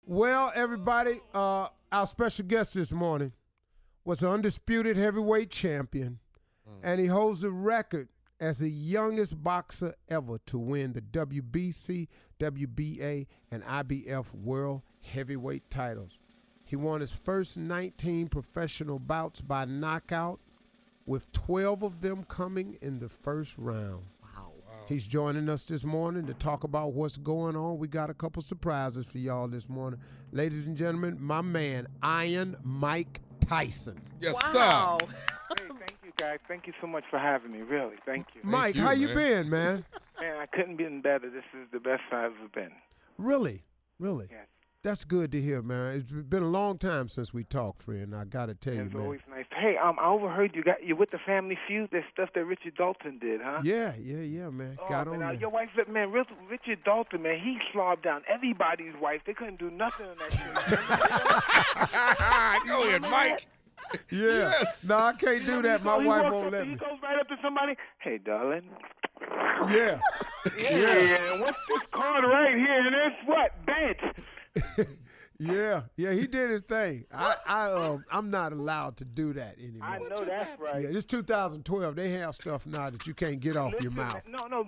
Well, everybody, our special guest this morning was an undisputed heavyweight champion, and he holds the record as the youngest boxer ever to win the WBC, WBA, and IBF World Heavyweight titles. He won his first 19 professional bouts by knockout, with 12 of them coming in the first round. Wow. He's joining us this morning to talk about what's going on. We got a couple surprises for y'all this morning. Ladies and gentlemen, my man, Iron Mike Tyson. Yes, Wow. sir. Hey, thank you, guys. Thank you so much for having me, really. Thank you. Mike, you, how you man. been, man? Man, I couldn't been better. This is the best I've ever been. Really? Really? Yes. That's good to hear, man. It's been a long time since we talked, friend. I got to tell you, It's man. always nice. Hey, I overheard you're with the Family Feud. That stuff that Richard Dalton did, huh? Yeah, man. Oh, Got man, on there. your wife, man, Richard Dalton, man, he slobbed down everybody's wife. They couldn't do nothing on that show. Go ahead, Mike. Yeah. Yes. No, I can't do that. My wife won't let He me. goes right up to somebody. Hey, darling. Yeah. Yeah. What's this card right here? And it's what? Bench. Yeah, he did his thing. I'm not allowed to do that anymore. I know that's right. Yeah, it's 2012. They have stuff now that you can't get off your Listen, mouth. man, no.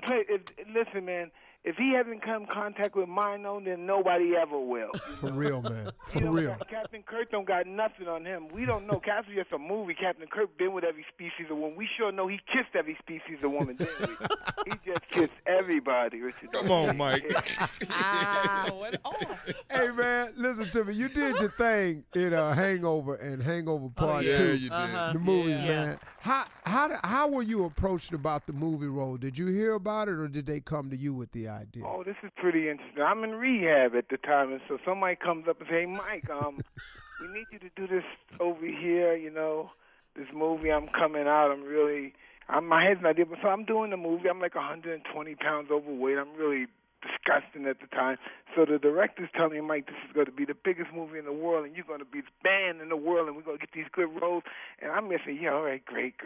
Listen, man. If he hasn't come in contact with mine, then nobody ever will. For real, man. For You know, real. Captain Kirk don't got nothing on him. We don't know. Captain just a movie. Captain Kirk been with every species of woman. We sure know he kissed every species of woman, didn't we? He just kissed everybody, Richard. Come on, Mike. Hey, man, listen to me. You did your thing in Hangover and Hangover Part 2. Yeah, you did. The movies, man. How were you approached about the movie role? Did you hear about it, or did they come to you with the idea? Oh, this is pretty interesting. I'm in rehab at the time, and so somebody comes up and say, "Hey, Mike, we need you to do this over here. You know, this movie. I'm coming out. My head's not there, but so I'm doing the movie. I'm like 120 pounds overweight. I'm really disgusting at the time. So the director's telling me, Mike, this is going to be the biggest movie in the world, and you're going to be the band in the world, and we're going to get these good roles. And I'm just saying, yeah, all right, great.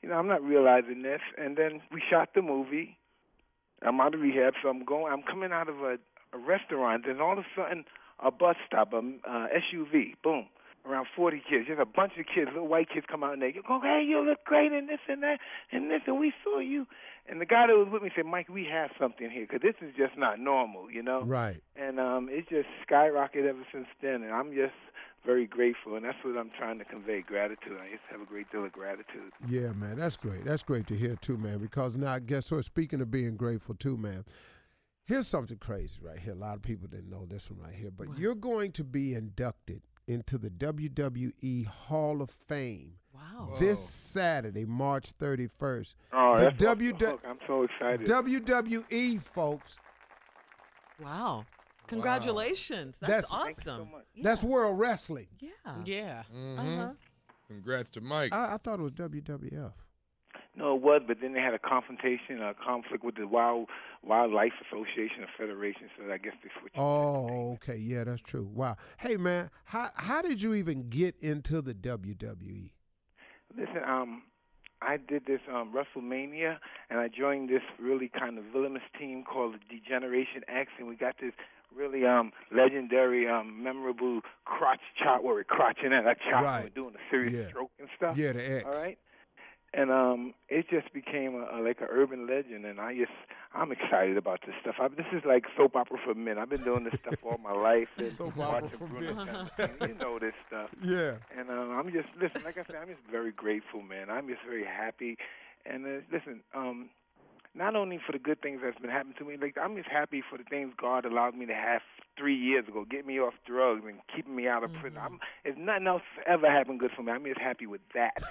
You know, I'm not realizing this. And then we shot the movie. I'm out of rehab, so I'm coming out of a restaurant, and all of a sudden, a bus stop, SUV, boom, around 40 kids, just a bunch of kids, little white kids come out, and they go, hey, you look great, and this and that, and this, and we saw you. And the guy that was with me said, Mike, we have something here, because this is just not normal, you know? Right. And it's just skyrocketed ever since then, and I'm just very grateful, and that's what I'm trying to convey, gratitude. I just have a great deal of gratitude. Yeah, man, that's great. That's great to hear, too, man, because now, guess what? Speaking of being grateful, too, man, here's something crazy right here. A lot of people didn't know this one right here, but you're going to be inducted into the WWE Hall of Fame. Wow. This Saturday, March 31st. Oh, the that's I'm so excited. WWE, folks. Wow. Congratulations. That's awesome. Thank you so much. Yeah. That's World Wrestling. Yeah. Mm-hmm. Congrats to Mike. I thought it was WWF. No, it was, but then they had a conflict with the Wildlife Association or Federation, so I guess they switched. Oh, okay. Yeah, that's true. Wow. Hey, man, how did you even get into the WWE? Listen, I did this WrestleMania, and I joined this really kind of villainous team called the Degeneration X, and we got this really legendary, memorable crotch chop where we're crotching at a chop and we're doing a serious stroke and stuff. Yeah, the X. All right. And it just became like an urban legend, and I'm excited about this stuff. This is like soap opera for men. I've been doing this stuff all my life. Soap opera for men. You know this stuff. Yeah. And I'm just, listen, like I said, I'm just very grateful, man. I'm just very happy. And listen, not only for the good things that's been happening to me, like I'm just happy for the things God allowed me to have 3 years ago, get me off drugs and keeping me out of prison. If nothing else ever happened good for me, I'm just happy with that.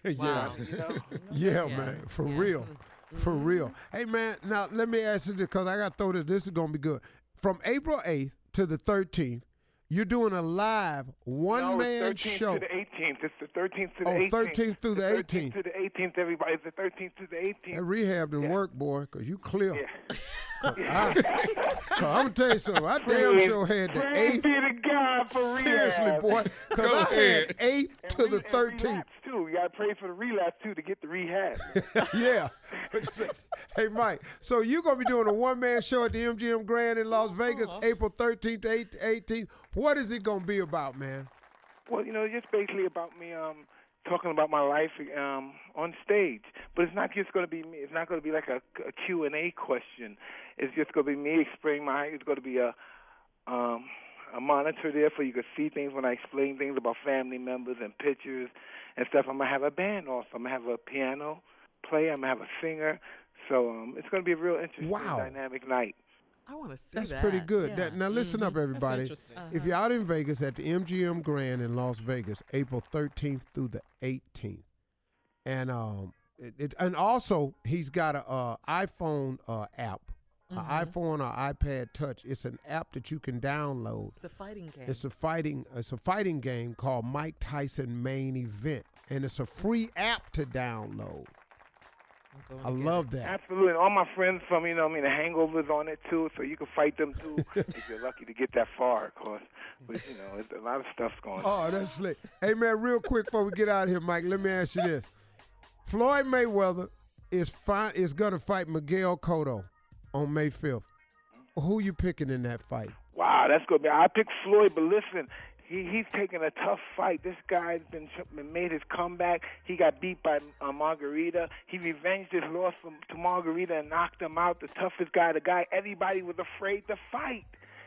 Yeah. You know? Yeah, man, for real. For real. Hey, man, now let me ask you this, because I got to throw this. This is going to be good. From April 8th to the 13th, you're doing a live one-man show. No, it's 13th to the 18th. It's the 13th to the 18th. 13th through the 18th. 13th to the 18th, everybody. It's the 13th to the 18th. That rehab didn't work, boy, because you clear. Yeah. I'm going to tell you something. I damn sure had the 8th. Praise be to God for Seriously, rehab. boy, because I had 8th to the 13th. Relapse, too. too. You got to pray for the relapse, too, to get the rehab. Yeah. Hey, Mike, so you're going to be doing a one-man show at the MGM Grand in Las Vegas, April 13th to 18th. What is it going to be about, man? Well, just basically about me talking about my life on stage. But it's not just going to be me. It's not going to be like a Q&A question. It's just going to be me explaining it's going to be a monitor there for you to see things when I explain things about family members and pictures and stuff. I'm going to have a band also. I'm going to have a piano player. I'm going to have a singer. So it's going to be a real interesting, dynamic night. I want to see That's that. pretty good. Yeah. Now, listen up, everybody. If you're out in Vegas at the MGM Grand in Las Vegas, April 13th through the 18th. And and also, he's got an iPhone app. An iPhone or iPad Touch. It's an app that you can download. It's a fighting game. It's a fighting game called Mike Tyson Main Event, and it's a free app to download. I love that. Absolutely. And all my friends from, the Hangover's on it, too, so you can fight them, too, if you're lucky to get that far, of course. But, it's a lot of stuff's going on. Oh, that's slick. Hey, man, real quick before we get out of here, Mike, let me ask you this. Floyd Mayweather is going to fight Miguel Cotto on May 5th. Who you picking in that fight? Wow, that's good, man. I picked Floyd, but listen, he's taking a tough fight. This guy's been made his comeback. He got beat by Margarita. He revenged his loss to Margarita and knocked him out. The toughest guy, the guy everybody was afraid to fight.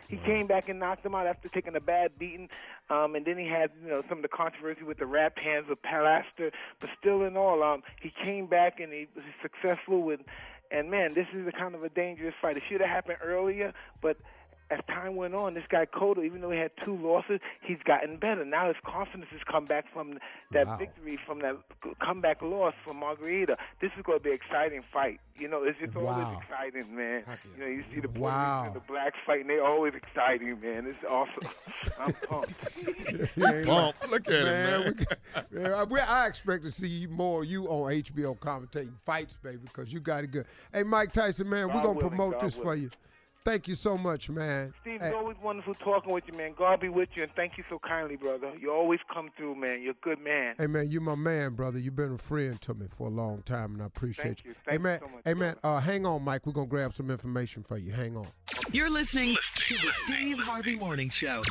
He came back and knocked him out after taking a bad beating. And then he had, some of the controversy with the rap hands of Palaster. But still in all, he came back and he was successful with. And, man, this is a kind of a dangerous fight. It should have happened earlier, but as time went on, this guy Cotto, even though he had 2 losses, he's gotten better. Now his confidence has come back from that victory, from that comeback loss from Margarita. This is going to be an exciting fight. It's just always exciting, man. You see the Puerto Ricans and the blacks fighting, they're always exciting, man. It's awesome. I'm pumped. Look at him, man. I expect to see more you on HBO commentating fights, baby, because you got it good. Hey, Mike Tyson, man, we're going to promote this for you. Thank you so much, man. Steve, it's always wonderful talking with you, man. God be with you, and thank you so kindly, brother. You always come through, man. You're a good man. Hey, man, you're my man, brother. You've been a friend to me for a long time, and I appreciate you. Thank you so much. Hey, man, hang on, Mike. We're going to grab some information for you. Hang on. You're listening to the Steve Harvey Morning Show.